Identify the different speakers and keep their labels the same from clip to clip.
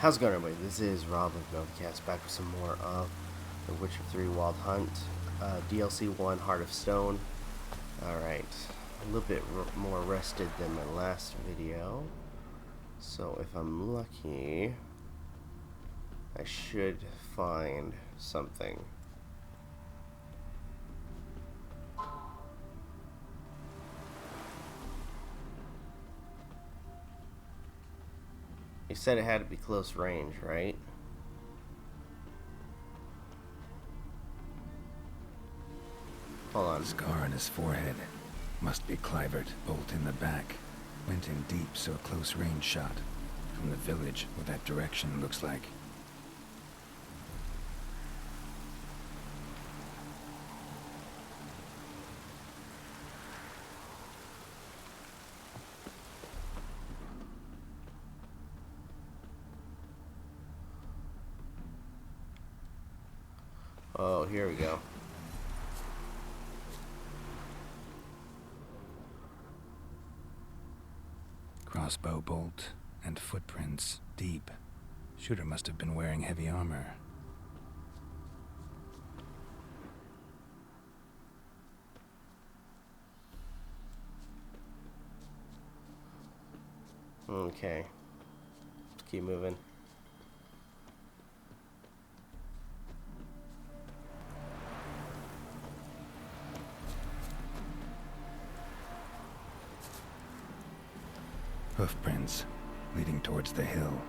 Speaker 1: How's it going, everybody? This is Rob of Novakast, back with some more of The Witcher 3 Wild Hunt, DLC 1, Heart of Stone. Alright, a little bit more rested than my last video, so if I'm lucky, I should find something. You said it had to be close range, right? Hold on.
Speaker 2: Scar on his forehead. Must be Clivert. Bolt in the back. Went in deep, so a close range shot. From the village, what that direction looks like.
Speaker 1: Oh, here we go.
Speaker 2: Crossbow bolt and footprints deep. Shooter must have been wearing heavy armor.
Speaker 1: Okay. Let's keep moving.
Speaker 2: Hoofprints leading towards the hill.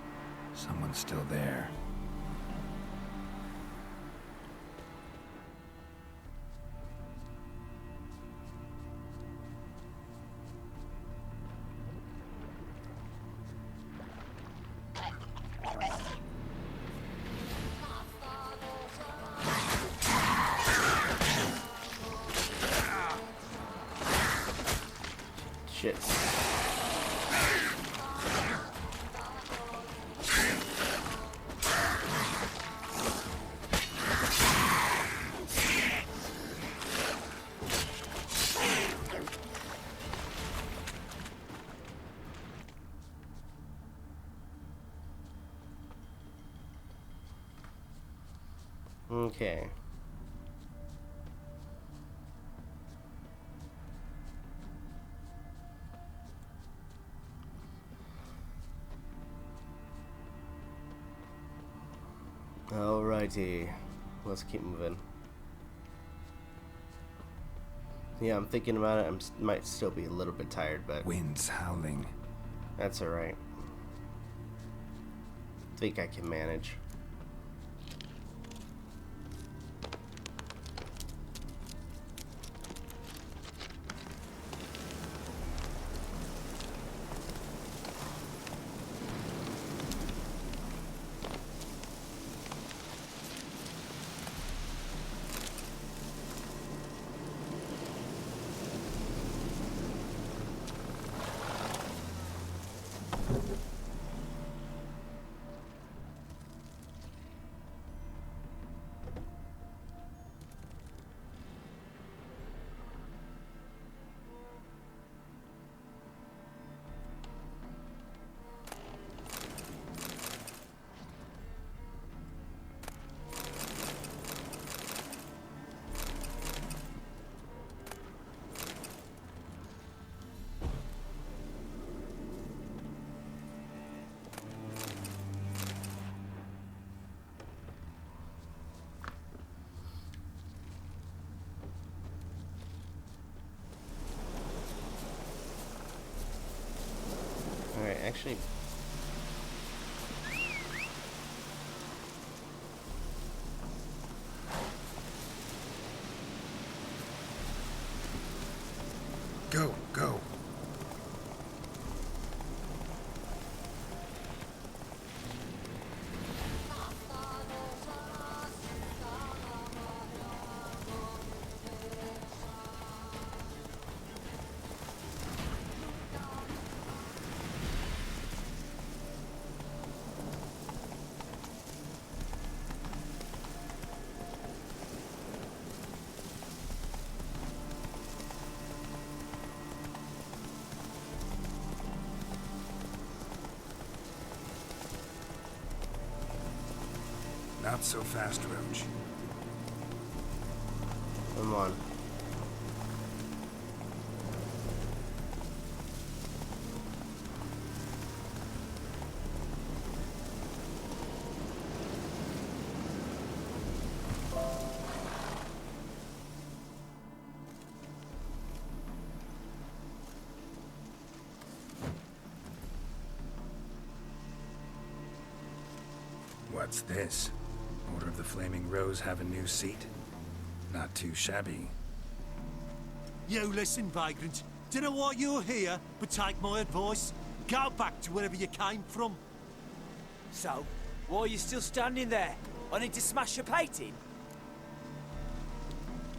Speaker 2: Someone's still there.
Speaker 1: Shit. Okay. Alrighty. Let's keep moving. Yeah, I'm thinking about it. Might still be a little bit tired, but
Speaker 2: Wind's howling.
Speaker 1: that's alright. Think I can manage. Alright, actually...
Speaker 2: Go, go. Not so fast, Roach.
Speaker 1: Come on.
Speaker 2: What's this? Order of the Flaming Rose have a new seat? Not too shabby.
Speaker 3: You listen, vagrant. Dunno why you're here, but take my advice. Go back to wherever you came from.
Speaker 4: So, why are you still standing there? I need to smash your painting?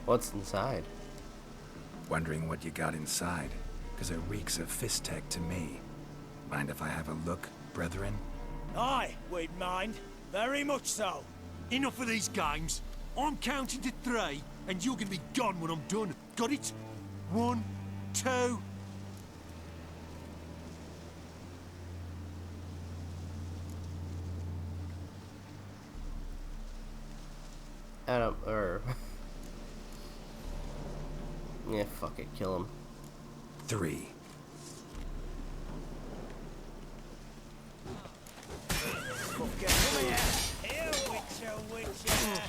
Speaker 1: What's inside?
Speaker 2: Wondering what you got inside, because it reeks of fist tech to me. Mind if I have a look, brethren?
Speaker 4: Aye, we'd mind. Very much so.
Speaker 3: Enough of these games. I'm counting to 3, and you're gonna be gone when I'm done. Got it? 1, 2...
Speaker 1: Adam, or... yeah, fuck it, kill him.
Speaker 2: 3.
Speaker 4: Come here! Here, Witcher!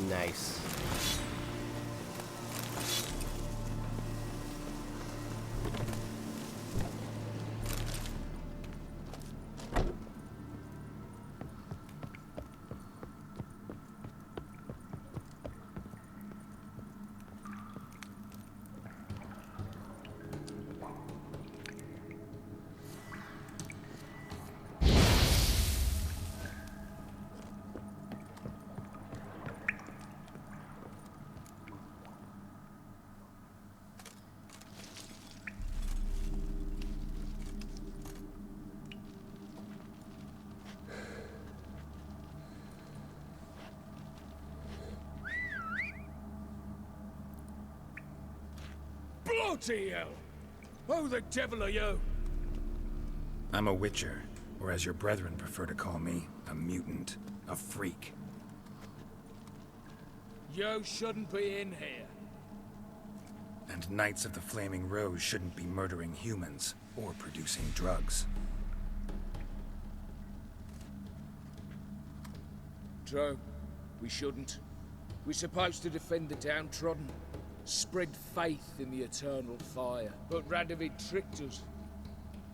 Speaker 1: Nice.
Speaker 5: Bloody hell! Who the devil are you?
Speaker 2: I'm a Witcher, or as your brethren prefer to call me, a mutant, a freak.
Speaker 5: You shouldn't be in here.
Speaker 2: And Knights of the Flaming Rose shouldn't be murdering humans, or producing drugs.
Speaker 5: True. We shouldn't. We're supposed to defend the downtrodden, spread faith in the eternal fire. But Radovid tricked us.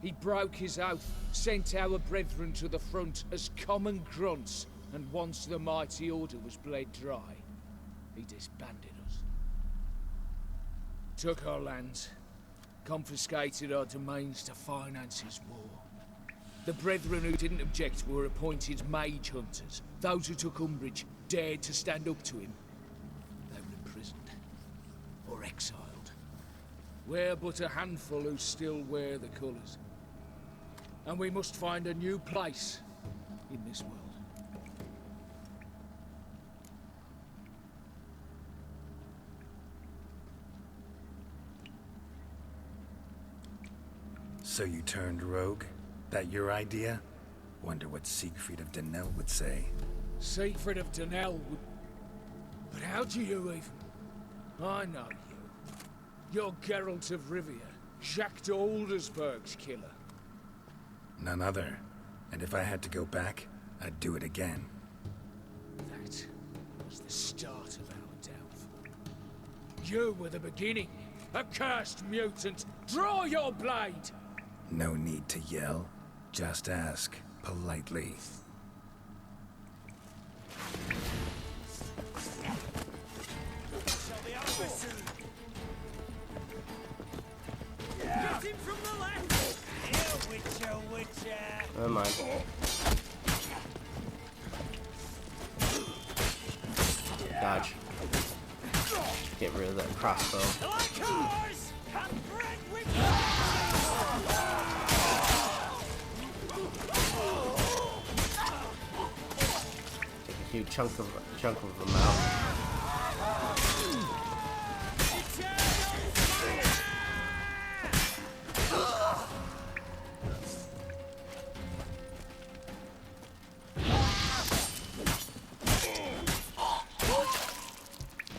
Speaker 5: He broke his oath, sent our brethren to the front as common grunts, and once the mighty order was bled dry, he disbanded us. Took our lands, confiscated our domains to finance his war. The brethren who didn't object were appointed mage hunters. Those who took umbrage dared to stand up to him. They were imprisoned or exiled. We're but a handful who still wear the colours. And we must find a new place in this world.
Speaker 2: So you turned rogue? That your idea? Wonder what Siegfried of Denel would say.
Speaker 5: Siegfried of Denel would... But how do you even... I know you. You're Geralt of Rivia, Jacques de Aldersberg's killer.
Speaker 2: None other. And if I had to go back, I'd do it again.
Speaker 5: That was the start of our downfall. You were the beginning. Accursed mutant! Draw your blade!
Speaker 2: No need to yell. Just ask, politely.
Speaker 4: Get him from the
Speaker 1: never mind. Dodge. Get rid of that crossbow. Take a huge chunk of them out.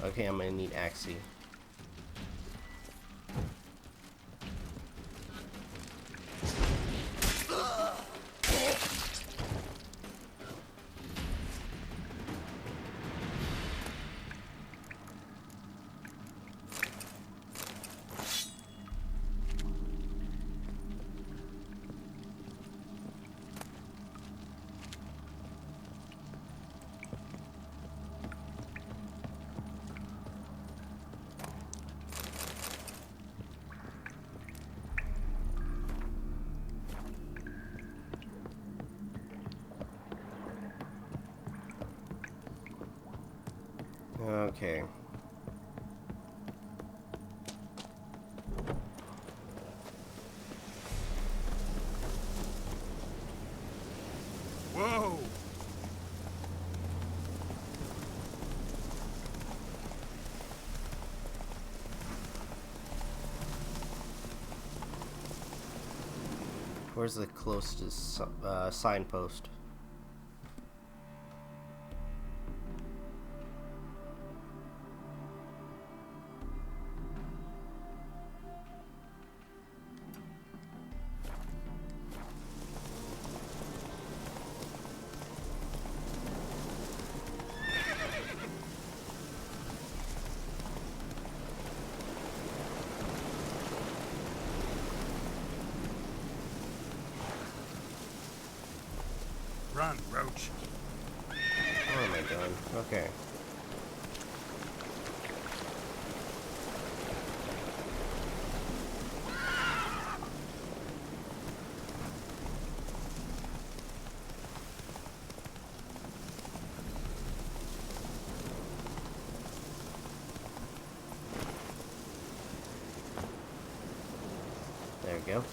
Speaker 1: Okay, I'm gonna need Axie. Okay.
Speaker 3: Whoa!
Speaker 1: Where's the closest signpost?
Speaker 3: Run, Roach.
Speaker 1: What am I doing? Okay. There we go.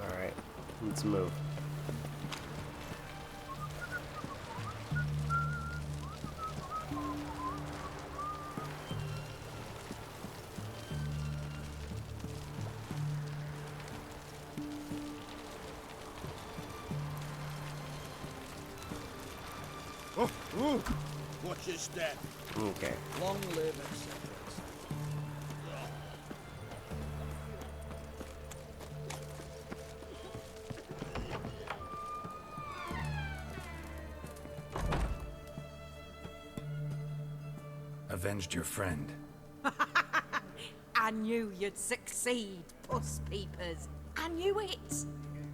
Speaker 1: Alright, let's move.
Speaker 3: Oh, ooh. Watch your step.
Speaker 1: Okay.
Speaker 3: Long live etc.
Speaker 2: Avenged your friend.
Speaker 6: I knew you'd succeed, puss peepers. I knew it.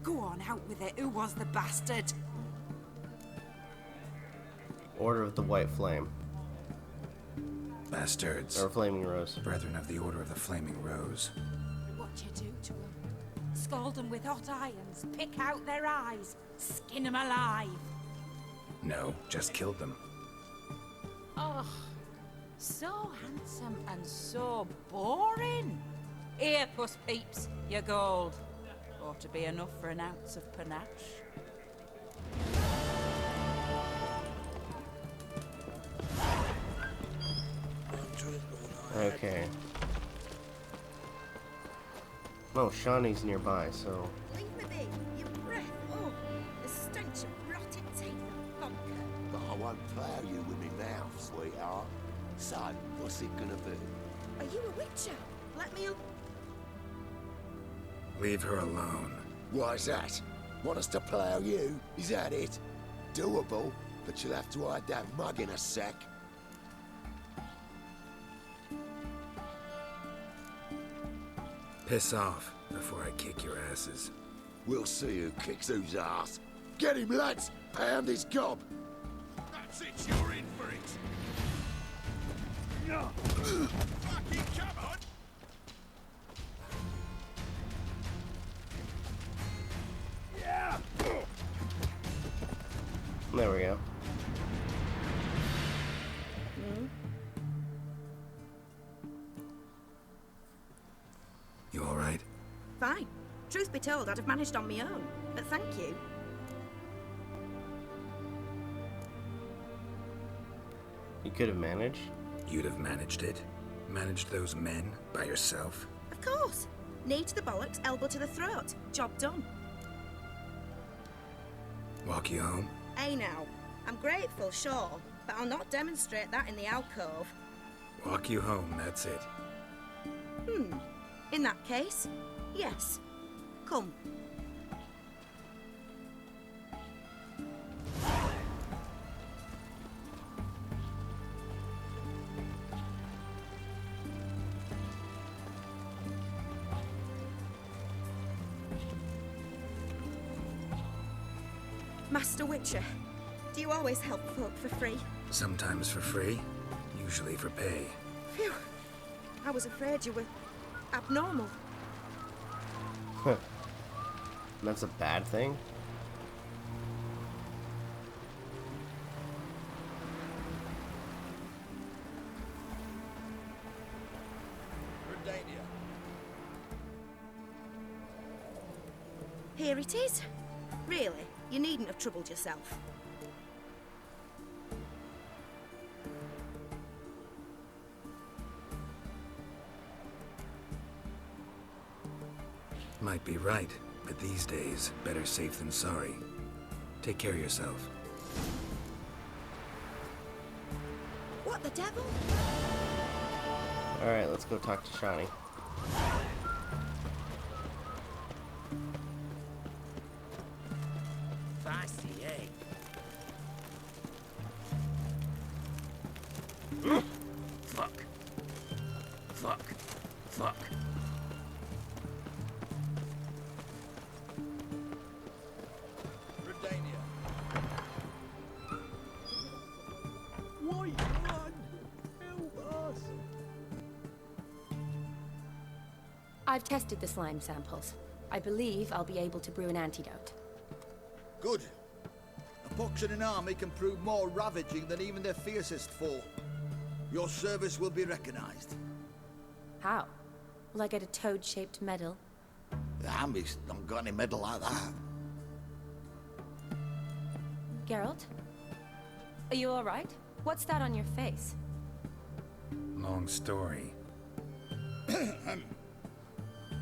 Speaker 6: Go on out with it. Who was the bastard?
Speaker 1: Order of the White Flame.
Speaker 2: Bastards.
Speaker 1: Or Flaming Rose.
Speaker 2: Brethren of the Order of the Flaming Rose.
Speaker 6: What you do to them? Scald them with hot irons, pick out their eyes, skin them alive.
Speaker 2: No, just killed them.
Speaker 6: Oh, so handsome and so boring. Here, puss peeps, your gold. Ought to be enough for an ounce of panache.
Speaker 1: Okay. Oh, Shawnee's nearby, so...
Speaker 7: Leave me be. Your breath. Oh, the stench of rotted teeth and vodka. I won't plough you with me mouth, sweetheart. So, what's it gonna be?
Speaker 8: Are you a witcher? Let me...
Speaker 2: Leave her alone.
Speaker 7: Why's that? Want us to plough you? Is that it? Doable, but you'll have to hide that mug in a sec.
Speaker 2: Piss off before I kick your asses.
Speaker 7: We'll see who kicks whose ass. Get him, lads! Pound his gob!
Speaker 3: That's it, you're in for it. No. Fucking come on! Yeah!
Speaker 1: There we go.
Speaker 2: You alright?
Speaker 8: Fine. Truth be told, I'd have managed on my own. But thank you.
Speaker 1: You could have managed.
Speaker 2: You'd have managed it? Managed those men by yourself?
Speaker 8: Of course. Knee to the bollocks, elbow to the throat. Job done.
Speaker 2: Walk you home?
Speaker 8: Hey now. I'm grateful, sure. But I'll not demonstrate that in the alcove.
Speaker 2: Walk you home, that's it.
Speaker 8: In that case, yes. Come. Master Witcher, do you always help folk for free?
Speaker 2: Sometimes for free, usually for pay.
Speaker 8: Phew. I was afraid you were abnormal.
Speaker 1: That's a bad thing?
Speaker 8: Here it is. Really, you needn't have troubled yourself.
Speaker 2: Might be right, but these days, better safe than sorry. Take care of yourself.
Speaker 8: What the devil?
Speaker 1: Alright, let's go talk to Shawnee.
Speaker 4: Feisty, eh? Fuck. Fuck. Fuck.
Speaker 3: Why, man? Help us!
Speaker 9: I've tested the slime samples. I believe I'll be able to brew an antidote.
Speaker 10: Good. A pox in an army can prove more ravaging than even their fiercest foe. Your service will be recognized.
Speaker 9: How? Will I get a toad-shaped medal?
Speaker 10: The army's not got any medal like that.
Speaker 9: Geralt? Are you alright? What's that on your face?
Speaker 2: Long story.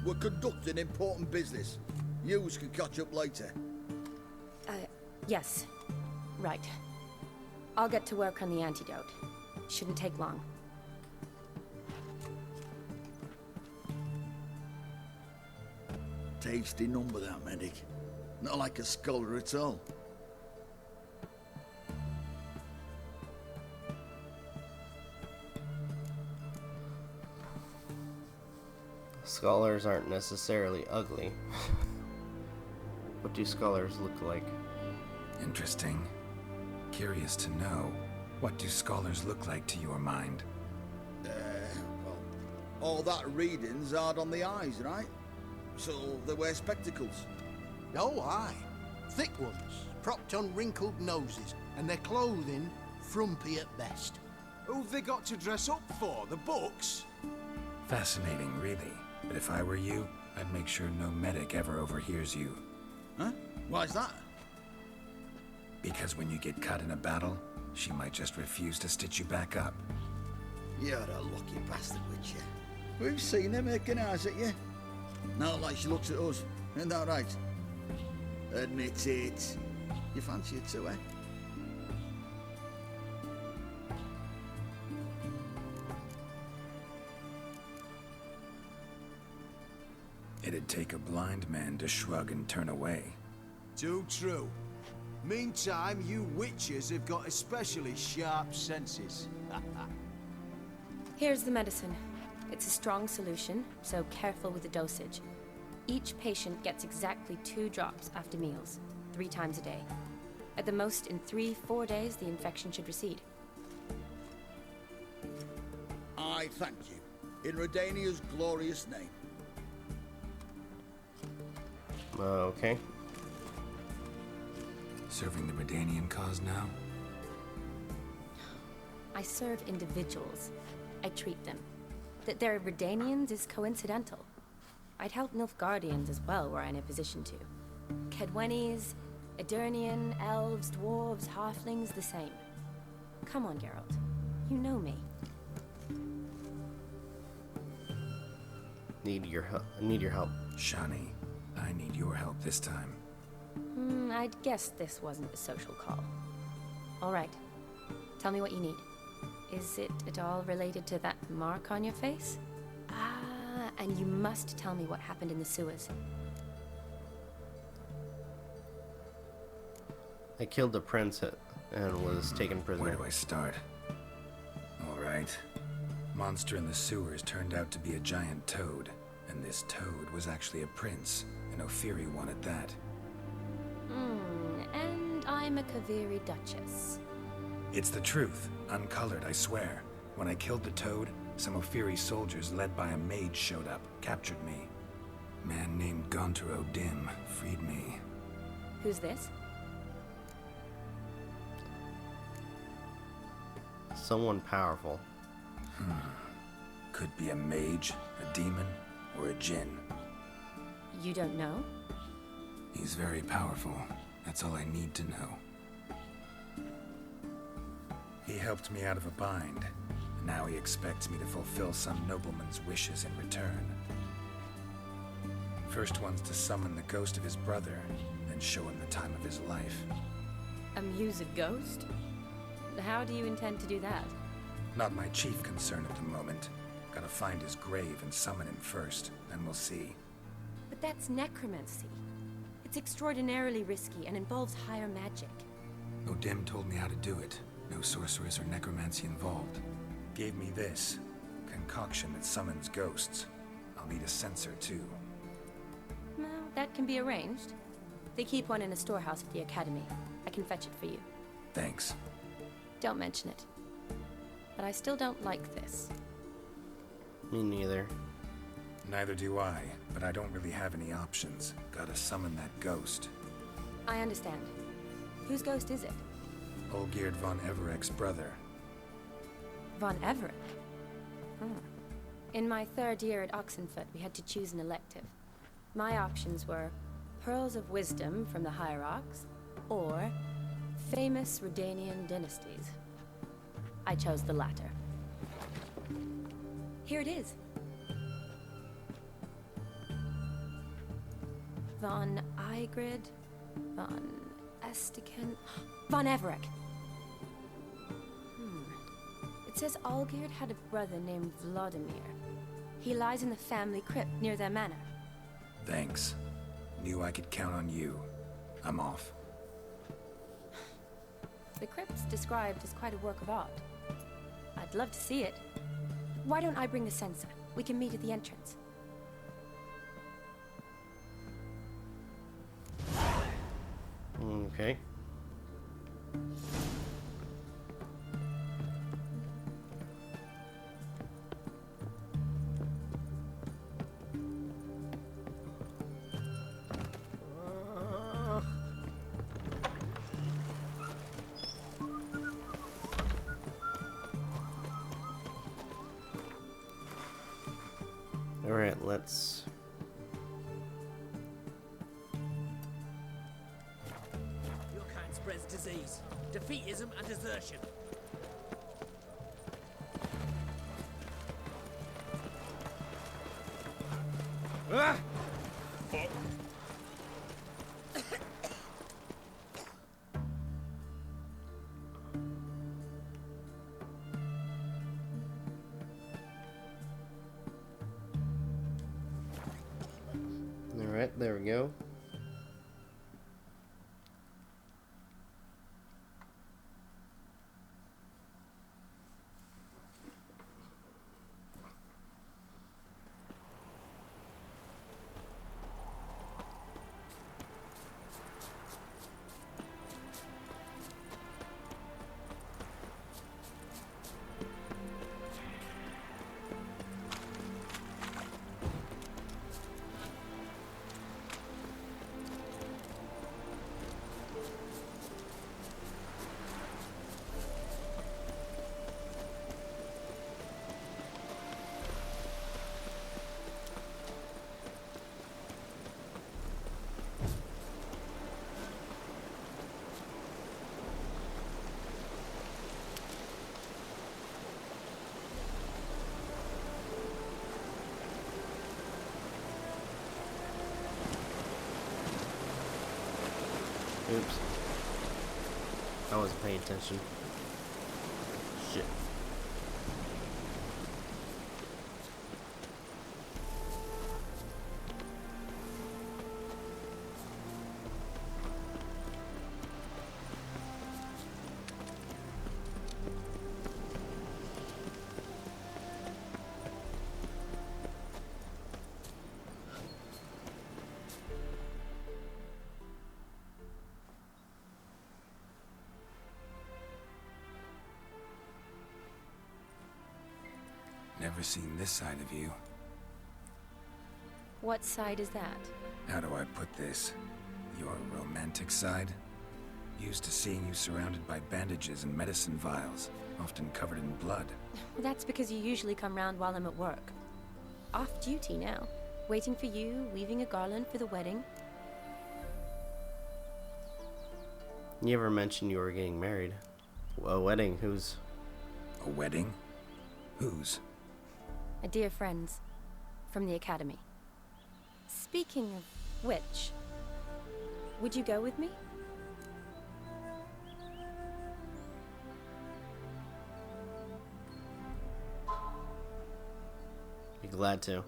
Speaker 10: We're conducting important business. Yous can catch up later.
Speaker 9: Yes. Right. I'll get to work on the antidote. Shouldn't take long.
Speaker 10: Tasty number, that medic. Not like a scholar at all.
Speaker 1: Scholars aren't necessarily ugly. What do scholars look like?
Speaker 2: Interesting. Curious to know, what do scholars look like to your mind?
Speaker 10: Well, all that reading's hard on the eyes, right? So they wear spectacles.
Speaker 11: Oh, aye. Thick ones, propped on wrinkled noses, and their clothing frumpy at best.
Speaker 3: Who've they got to dress up for? The books?
Speaker 2: Fascinating, really. But if I were you, I'd make sure no medic ever overhears you.
Speaker 10: Huh? Why's that?
Speaker 2: Because when you get cut in a battle, she might just refuse to stitch you back up.
Speaker 10: You're a lucky bastard, Witcher. We've seen her making eyes at you. Not like she looks at us. Isn't that right? Admit it. You fancy it too, eh?
Speaker 2: It'd take a blind man to shrug and turn away.
Speaker 10: Too true. Meantime, you witches have got especially sharp senses.
Speaker 9: Here's the medicine. It's a strong solution, so careful with the dosage. Each patient gets exactly 2 drops after meals, 3 times a day. At the most, in 3-4 days, the infection should recede.
Speaker 10: I thank you. In Redania's glorious name.
Speaker 1: Okay.
Speaker 2: Serving the Redanian cause now?
Speaker 9: I serve individuals. I treat them. That they're Redanians is coincidental. I'd help Nilfgaardians as well were I in a position to. Kedwenis, Edirnian, elves, dwarves, halflings, the same. Come on, Geralt. You know me.
Speaker 1: Need your help. Need your help.
Speaker 2: Shani, I need your help this time.
Speaker 9: I'd guess this wasn't a social call. All right. Tell me what you need. Is it at all related to that mark on your face? Ah, and you must tell me what happened in the sewers.
Speaker 1: I killed the prince and was taken prisoner.
Speaker 2: Where do I start? All right. Monster in the sewers turned out to be a giant toad, and this toad was actually a prince, an Ophiri one at that.
Speaker 9: And I'm a Kaviri duchess.
Speaker 2: It's the truth, uncolored, I swear. When I killed the toad, some Ophiri soldiers led by a mage showed up, captured me. Man named Gontaro Dim freed me.
Speaker 9: Who's this?
Speaker 1: Someone powerful.
Speaker 2: Could be a mage, a demon, or a djinn.
Speaker 9: You don't know?
Speaker 2: He's very powerful. That's all I need to know. He helped me out of a bind. Now he expects me to fulfill some nobleman's wishes in return. First one's to summon the ghost of his brother, then show him the time of his life.
Speaker 9: Amuse a ghost? How do you intend to do that?
Speaker 2: Not my chief concern at the moment. Gotta find his grave and summon him first, then we'll see.
Speaker 9: But that's necromancy. It's extraordinarily risky and involves higher magic.
Speaker 2: Odim told me how to do it. No sorcerers or necromancy involved. Gave me this concoction that summons ghosts. I'll need a censer too.
Speaker 9: Well, that can be arranged. They keep one in a storehouse at the academy. I can fetch it for you.
Speaker 2: Thanks.
Speaker 9: Don't mention it. But I still don't like this.
Speaker 1: Me neither.
Speaker 2: Neither do I, but I don't really have any options. Gotta summon that ghost.
Speaker 9: I understand. Whose ghost is it?
Speaker 2: Olgierd von Everek's brother.
Speaker 9: Von Everek? In my 3rd year at Oxenfoot, we had to choose an elective. My options were Pearls of Wisdom from the Hierarchs, or famous Redanian dynasties. I chose the latter. Here it is. Von Igrid, Von Estiken, Von Everek. It says Olgierd had a brother named Vladimir. He lies in the family crypt near their manor.
Speaker 2: Thanks. Knew I could count on you. I'm off.
Speaker 9: The crypt's described as quite a work of art. I'd love to see it. Why don't I bring the censer? We can meet at the entrance.
Speaker 1: Okay. Alright, let's...
Speaker 4: Your kind spreads disease, defeatism and desertion.
Speaker 1: Alright, there we go. Oops. I wasn't paying attention. Shit.
Speaker 2: Never seen this side of you.
Speaker 9: What side is that?
Speaker 2: How do I put this? Your romantic side? Used to seeing you surrounded by bandages and medicine vials, often covered in blood.
Speaker 9: That's because you usually come round while I'm at work. Off duty now. Waiting for you, weaving a garland for the wedding.
Speaker 1: You ever mentioned you were getting married? A wedding, whose?
Speaker 2: A wedding? Whose?
Speaker 9: A dear friend's. From the academy. Speaking of which, would you go with me?
Speaker 1: Be glad to.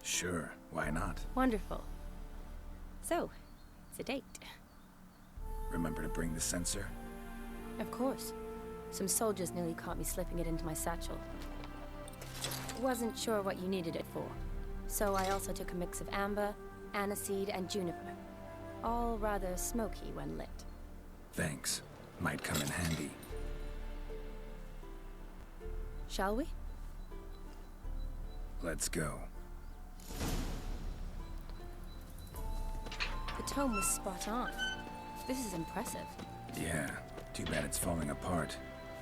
Speaker 2: Sure, why not?
Speaker 9: Wonderful. So, it's a date.
Speaker 2: Remember to bring the censer?
Speaker 9: Of course. Some soldiers nearly caught me slipping it into my satchel. Wasn't sure what you needed it for, so I also took a mix of amber, aniseed, and juniper. All rather smoky when lit.
Speaker 2: Thanks. Might come in handy.
Speaker 9: Shall we?
Speaker 2: Let's go.
Speaker 9: The tome was spot on. This is impressive.
Speaker 2: Yeah, too bad it's falling apart.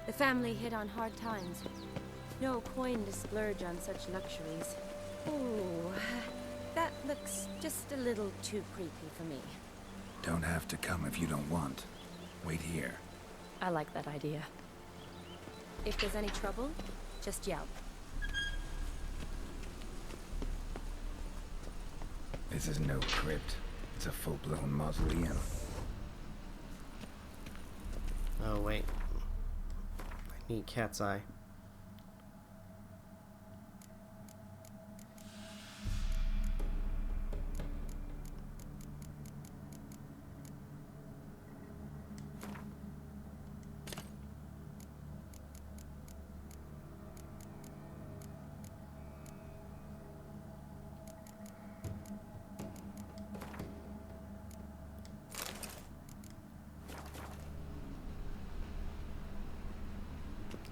Speaker 9: The family hit on hard times. No coin to splurge on such luxuries. Ooh, that looks just a little too creepy for me.
Speaker 2: Don't have to come if you don't want. Wait here.
Speaker 9: I like that idea. If there's any trouble, just yell.
Speaker 2: This is no crypt. It's a full-blown mausoleum.
Speaker 1: Oh, wait. I need cat's eye.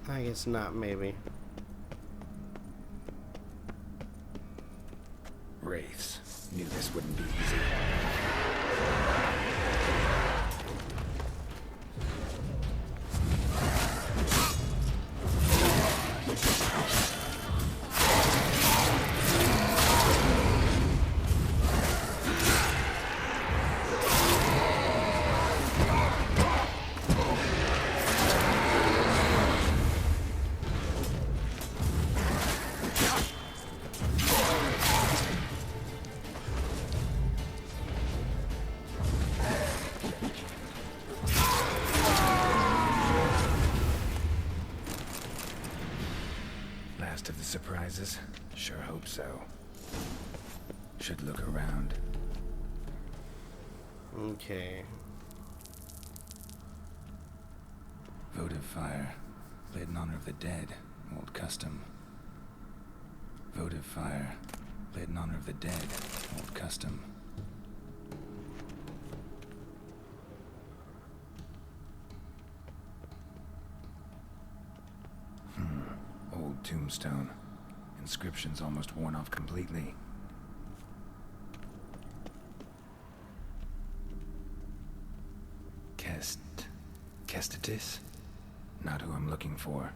Speaker 1: I guess not, maybe.
Speaker 2: Wraiths. Knew this wouldn't be easy. Of the surprises? Sure hope so. Should look around.
Speaker 1: Okay.
Speaker 2: Votive fire, lit in honor of the dead, old custom. Votive fire, lit in honor of the dead, old custom. Old tombstone. Inscription's almost worn off completely. Kestitis? Not who I'm looking for.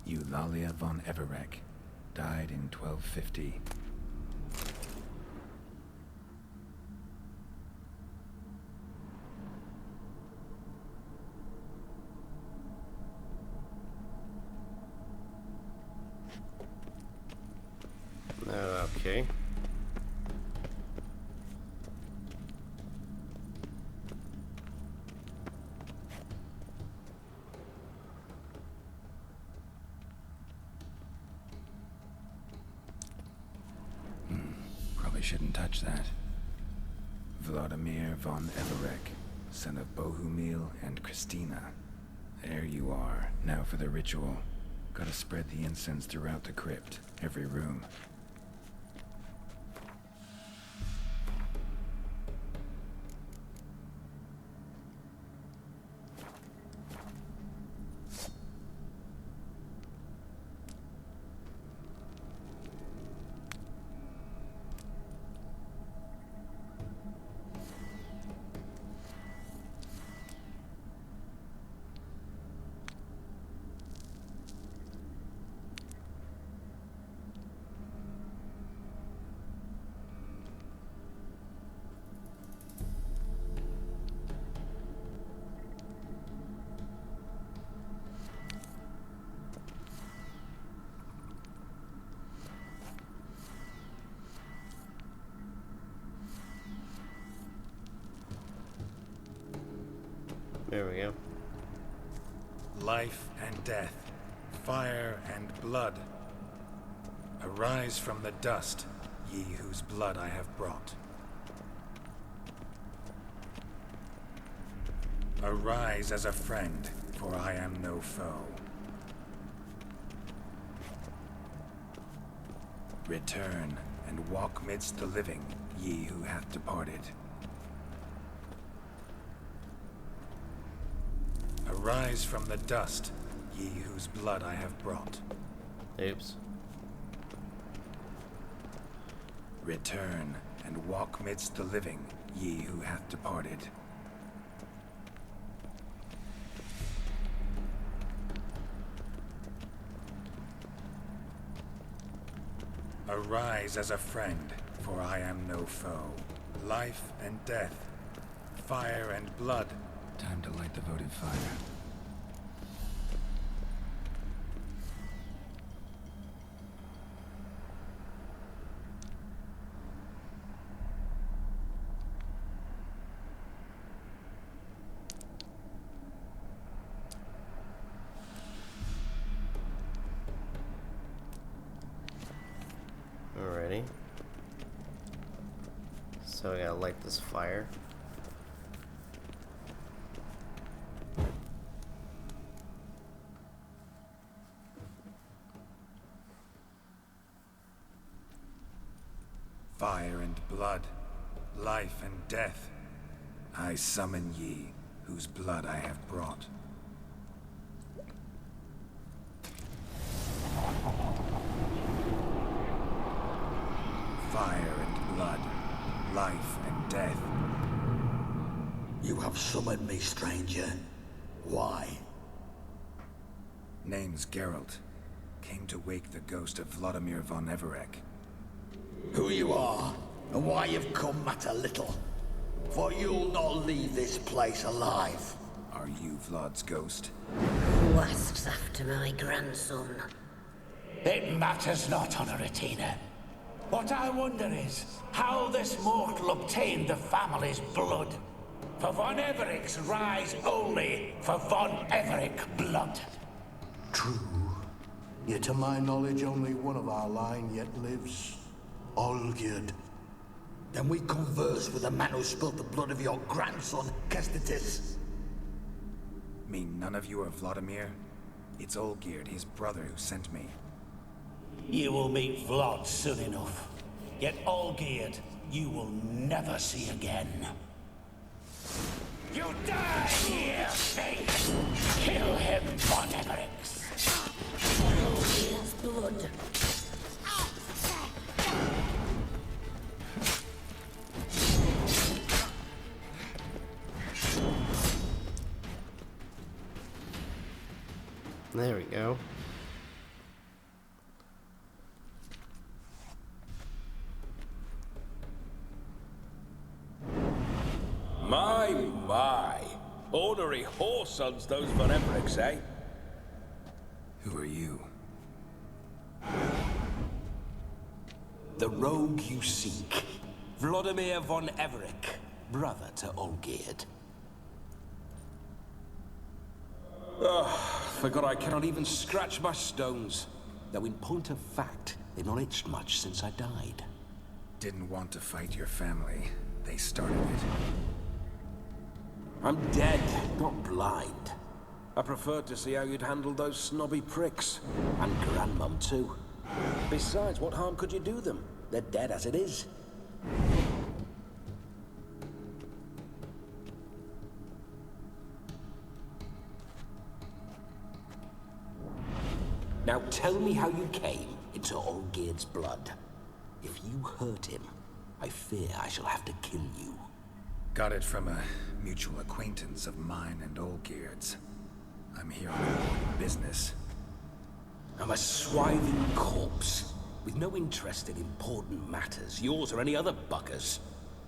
Speaker 2: Eulalia von Everek. Died in 1250.
Speaker 1: Okay.
Speaker 2: Probably shouldn't touch that. Vladimir von Everek, son of Bohumil and Christina. There you are. Now for the ritual. Gotta spread the incense throughout the crypt, every room.
Speaker 1: There we go.
Speaker 2: Life and death, fire and blood. Arise from the dust, ye whose blood I have brought. Arise as a friend, for I am no foe. Return and walk midst the living, ye who hath departed. Arise from the dust, ye whose blood I have brought.
Speaker 1: Oops.
Speaker 2: Return and walk midst the living, ye who hath departed. Arise as a friend, for I am no foe. Life and death, fire and blood. Time to light the votive fire.
Speaker 1: Alrighty. So I gotta light this fire.
Speaker 2: Fire and blood, life and death. I summon ye, whose blood I have brought. Fire and blood, life and death.
Speaker 10: You have summoned me, stranger. Why?
Speaker 2: Name's Geralt. Came to wake the ghost of Vladimir von Everek.
Speaker 10: Who you are, and why you've come matter little. For you'll not leave this place alive.
Speaker 2: Are you Vlad's ghost?
Speaker 12: Who asks after my grandson?
Speaker 13: It matters not, Honoratina. What I wonder is how this mortal obtained the family's blood. For von Everek's rise only for von Everek blood.
Speaker 11: True. Yet to my knowledge, only one of our line yet lives. Olgierd.
Speaker 13: Then we converse with the man who spilled the blood of your grandson, Kestitis.
Speaker 2: Mean none of you are Vladimir? It's Olgierd, his brother, who sent me.
Speaker 13: You will meet Vlad soon enough. Yet Olgierd, you will never see again. You die here, Phayn! Kill him, Von Everix!
Speaker 12: Olgierd's blood.
Speaker 1: There we go.
Speaker 14: My. Ornery whoresons, those Von Everix, eh?
Speaker 2: Who are you?
Speaker 15: The rogue you seek. Vladimir von Everik, brother to Olgierd.
Speaker 14: Forgot I cannot even scratch my stones.
Speaker 15: Though in point of fact, they've not itched much since I died.
Speaker 2: Didn't want to fight your family. They started it.
Speaker 15: I'm dead, not blind.
Speaker 14: I preferred to see how you'd handle those snobby pricks.
Speaker 15: And Grandmum too. Besides, what harm could you do them? They're dead as it is. Now tell me how you came into Olgierd's blood. If you hurt him, I fear I shall have to kill you.
Speaker 2: Got it from a mutual acquaintance of mine and Olgierd's. I'm here on important business.
Speaker 15: I'm a swiving corpse, with no interest in important matters, yours or any other buggers.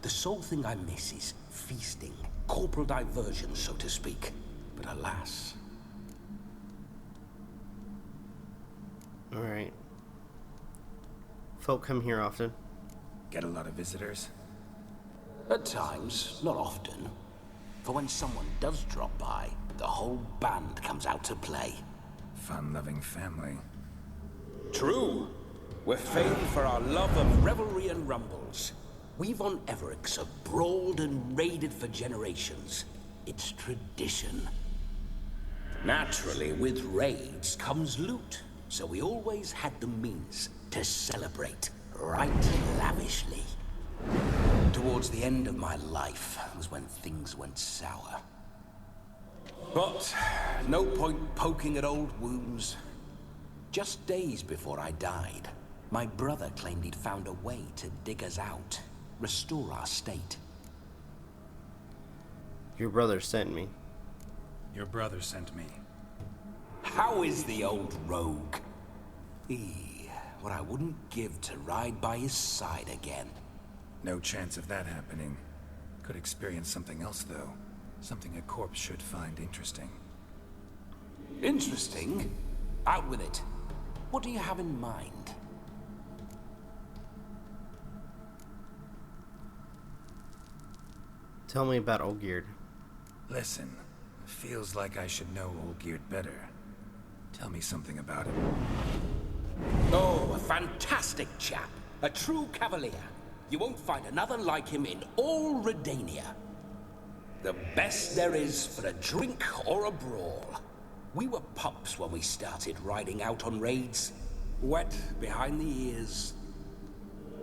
Speaker 15: The sole thing I miss is feasting, corporal diversion, so to speak. But alas...
Speaker 1: Alright. Folk come here often.
Speaker 2: Get a lot of visitors?
Speaker 15: At times, not often. For when someone does drop by, the whole band comes out to play.
Speaker 2: Fun-loving family.
Speaker 15: True. We're famed for our love of revelry and rumbles. We Von Everix have brawled and raided for generations. It's tradition. Naturally, with raids comes loot, so we always had the means to celebrate right lavishly. Towards the end of my life was when things went sour. But no point poking at old wounds. Just days before I died, my brother claimed he'd found a way to dig us out, restore our state.
Speaker 1: Your brother sent me.
Speaker 2: Your brother sent me.
Speaker 15: How is the old rogue? What I wouldn't give to ride by his side again.
Speaker 2: No chance of that happening. Could experience something else, though. Something a corpse should find interesting.
Speaker 15: Interesting? Out with it. What do you have in mind?
Speaker 1: Tell me about Olgierd.
Speaker 2: Listen, feels like I should know Olgierd better. Tell me something about him.
Speaker 15: Oh, a fantastic chap. A true cavalier. You won't find another like him in all Redania. The best there is for a drink or a brawl. We were pups when we started riding out on raids. Wet behind the ears.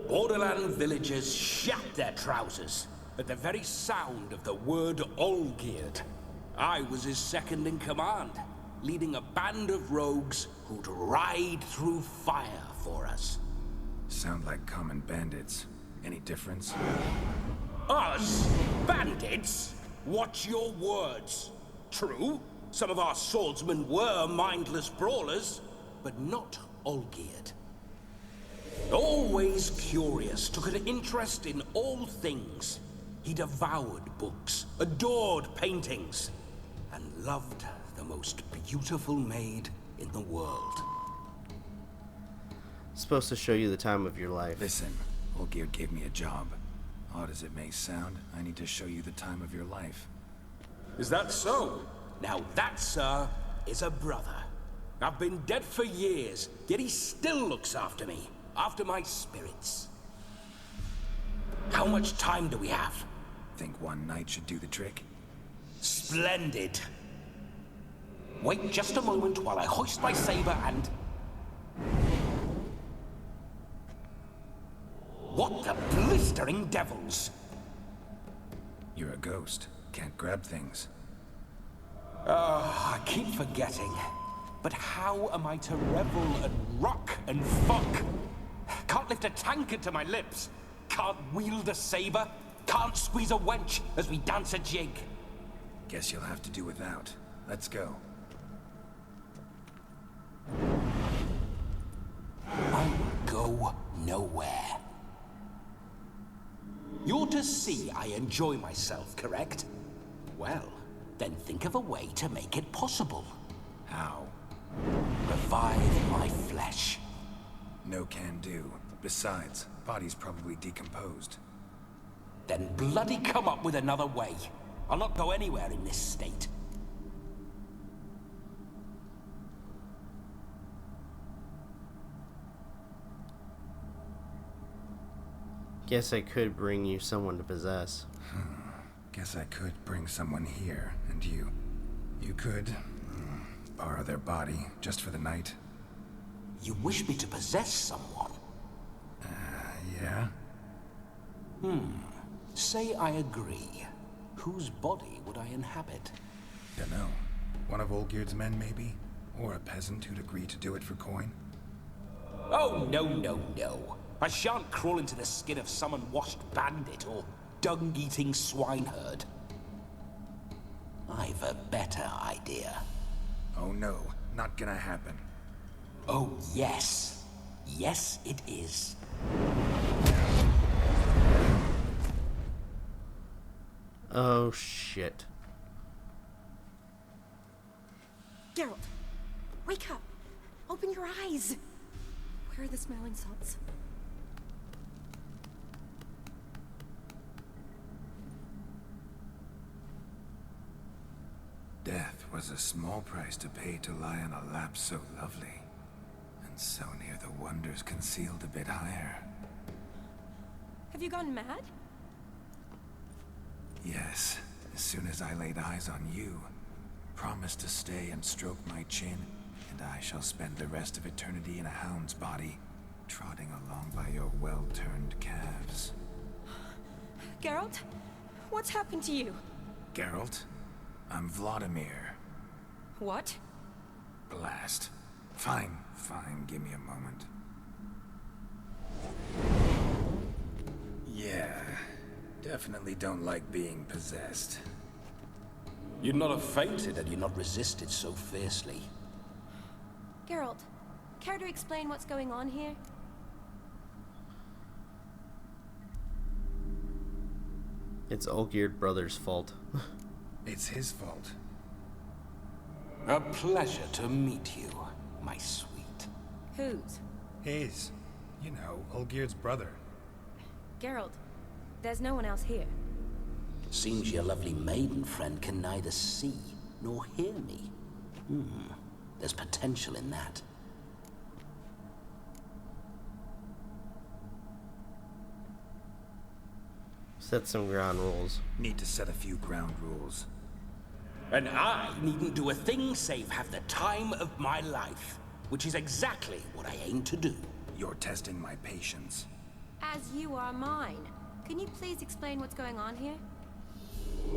Speaker 15: Borderland villagers shat their trousers at the very sound of the word Olgierd. I was his second in command, leading a band of rogues who'd ride through fire for us.
Speaker 2: Sound like common bandits. Any difference?
Speaker 15: Us? Bandits? Watch your words. True, some of our swordsmen were mindless brawlers, but not Olgierd. Always curious, took an interest in all things. He devoured books, adored paintings, and loved the most beautiful maid in the world.
Speaker 1: Supposed to show you the time of your life.
Speaker 2: Listen, Olgierd gave me a job. Odd as it may sound, I need to show you the time of your life.
Speaker 15: Is that so? Now that, sir, is a brother. I've been dead for years, yet he still looks after me, after my spirits. How much time do we have?
Speaker 2: Think one night should do the trick?
Speaker 15: Splendid. Wait just a moment while I hoist my saber and... What the blistering devils?
Speaker 2: You're a ghost. Can't grab things.
Speaker 15: I keep forgetting. But how am I to revel and rock and fuck? Can't lift a tankard to my lips. Can't wield a saber. Can't squeeze a wench as we dance a jig.
Speaker 2: Guess you'll have to do without. Let's go.
Speaker 15: I will go nowhere. You're to see I enjoy myself, correct? Well, then think of a way to make it possible.
Speaker 2: How?
Speaker 15: Revive my flesh.
Speaker 2: No can do. Besides, body's probably decomposed.
Speaker 15: Then bloody come up with another way. I'll not go anywhere in this state.
Speaker 1: Guess I could bring you someone to possess.
Speaker 2: Guess I could bring someone here, and you could borrow their body just for the night.
Speaker 15: You wish me to possess someone?
Speaker 2: Yeah?
Speaker 15: Say I agree. Whose body would I inhabit?
Speaker 2: Dunno. One of Olgierd's men, maybe? Or a peasant who'd agree to do it for coin?
Speaker 15: Oh, no, no, no. I shan't crawl into the skin of some unwashed bandit or dung-eating swineherd. I've a better idea.
Speaker 2: Oh no, not gonna happen.
Speaker 15: Oh, yes. Yes, it is.
Speaker 1: Oh, shit.
Speaker 9: Geralt, wake up. Open your eyes. Where are the smelling salts?
Speaker 2: Death was a small price to pay to lie on a lap so lovely, and so near the wonders concealed a bit higher.
Speaker 9: Have you gone mad?
Speaker 2: Yes, as soon as I laid eyes on you, promised to stay and stroke my chin, and I shall spend the rest of eternity in a hound's body, trotting along by your well-turned calves.
Speaker 9: Geralt, what's happened to you?
Speaker 2: Geralt? I'm Vladimir.
Speaker 9: What?
Speaker 2: Blast. Fine, give me a moment. Yeah, definitely don't like being possessed.
Speaker 15: You'd not have fainted had you not resisted so fiercely.
Speaker 9: Geralt, care to explain what's going on here?
Speaker 1: It's Olgierd Brothers' fault.
Speaker 2: It's his fault.
Speaker 15: A pleasure to meet you, my sweet.
Speaker 9: Whose?
Speaker 2: His. You know, Olgierd's brother.
Speaker 9: Geralt, there's no one else here.
Speaker 15: Seems your lovely maiden friend can neither see nor hear me. There's potential in that.
Speaker 1: Set some ground rules.
Speaker 2: Need to set a few ground rules.
Speaker 15: And I needn't do a thing save have the time of my life, which is exactly what I aim to do.
Speaker 2: You're testing my patience.
Speaker 9: As you are mine. Can you please explain what's going on here?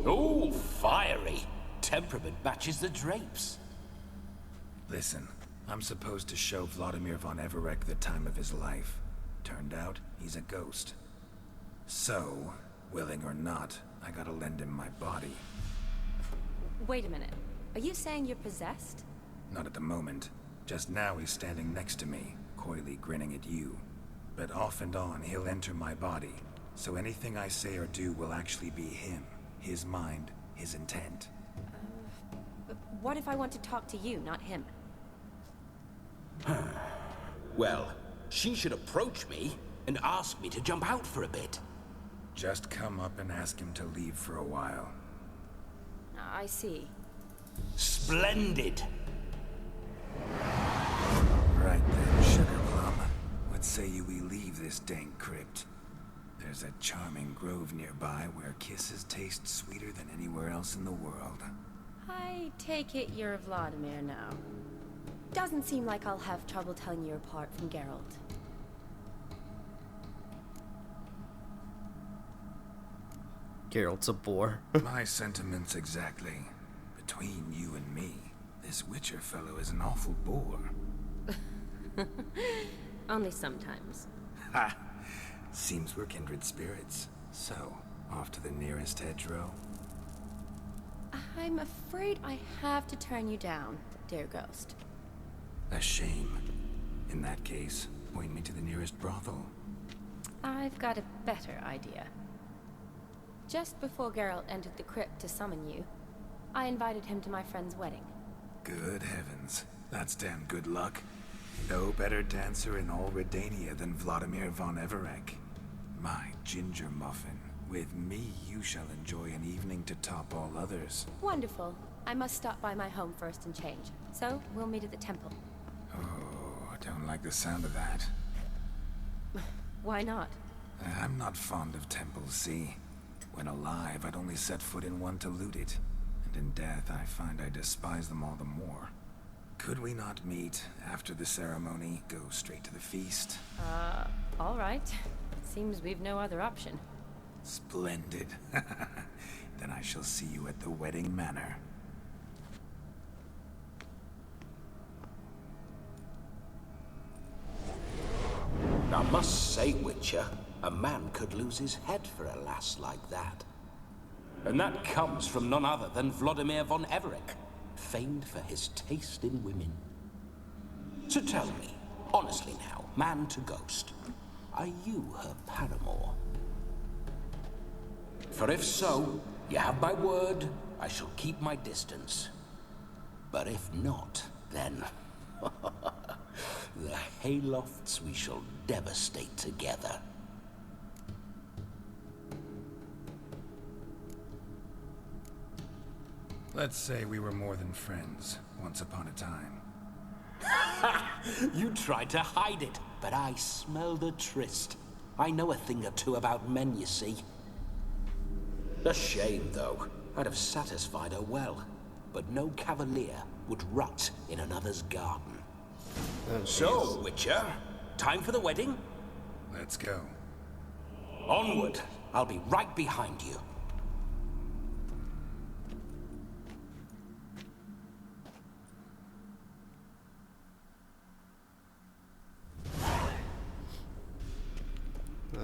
Speaker 15: Oh, fiery. Temperament matches the drapes.
Speaker 2: Listen, I'm supposed to show Vladimir von Everec the time of his life. Turned out, he's a ghost. So, willing or not, I gotta lend him my body.
Speaker 9: Wait a minute. Are you saying you're possessed?
Speaker 2: Not at the moment. Just now he's standing next to me, coyly grinning at you. But off and on, he'll enter my body. So anything I say or do will actually be him. His mind, his intent.
Speaker 9: What if I want to talk to you, not him?
Speaker 15: Well, she should approach me and ask me to jump out for a bit.
Speaker 2: Just come up and ask him to leave for a while.
Speaker 9: I see.
Speaker 15: Splendid.
Speaker 2: this dang crypt. There's a charming grove nearby where kisses taste sweeter than anywhere else in the world.
Speaker 9: I take it you're Vladimir now. Doesn't seem like I'll have trouble telling you apart from Geralt.
Speaker 1: Geralt's a bore.
Speaker 2: My sentiments exactly. Between you and me, this Witcher fellow is an awful bore.
Speaker 9: Only sometimes.
Speaker 2: Ha! Seems we're kindred spirits. So, off to the nearest hedgerow?
Speaker 9: I'm afraid I have to turn you down, dear ghost.
Speaker 2: A shame. In that case, point me to the nearest brothel.
Speaker 9: I've got a better idea. Just before Geralt entered the crypt to summon you, I invited him to my friend's wedding.
Speaker 2: Good heavens. That's damn good luck. No better dancer in all Redania than Vladimir von Everec. My ginger muffin. With me, you shall enjoy an evening to top all others.
Speaker 9: Wonderful. I must stop by my home first and change. So, we'll meet at the temple.
Speaker 2: Oh, I don't like the sound of that.
Speaker 9: Why not?
Speaker 2: I'm not fond of temples, see? When alive, I'd only set foot in one to loot it. And in death, I find I despise them all the more. Could we not meet after the ceremony, go straight to the feast?
Speaker 9: All right. Seems we've no other option.
Speaker 2: Splendid. Then I shall see you at the wedding manor.
Speaker 15: I must say, Witcher, a man could lose his head for a lass like that. And that comes from none other than Vladimir von Everec, famed for his taste in women. So tell me, honestly now, man to ghost, are you her paramour? For if so, you have my word, I shall keep my distance. But if not, then the haylofts we shall devastate together.
Speaker 2: Let's say we were more than friends, once upon a time.
Speaker 15: You tried to hide it, but I smelled a tryst. I know a thing or two about men, you see. A shame, though. I'd have satisfied her well. But no cavalier would rot in another's garden.
Speaker 1: Oh,
Speaker 15: so, Witcher, time for the wedding?
Speaker 2: Let's go.
Speaker 15: Onward. I'll be right behind you.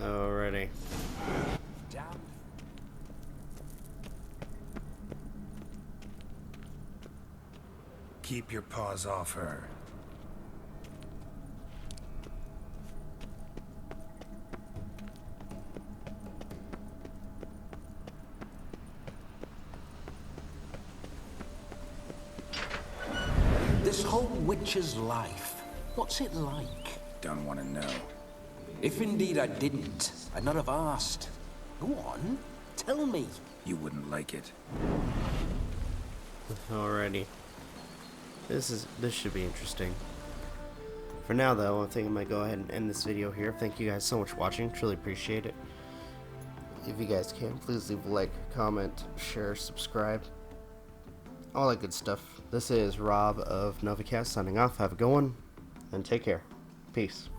Speaker 1: Alrighty.
Speaker 15: Down.
Speaker 2: Keep your paws off her.
Speaker 15: This whole witch's life, what's it like?
Speaker 2: Don't want to know.
Speaker 15: If indeed I didn't, I'd not have asked. Go on, tell me.
Speaker 2: You wouldn't like it.
Speaker 1: Alrighty. This should be interesting. For now though, I think I might go ahead and end this video here. Thank you guys so much for watching, truly appreciate it. If you guys can, please leave a like, comment, share, subscribe. All that good stuff. This is Rob of Novakast signing off. Have a good one, and take care. Peace.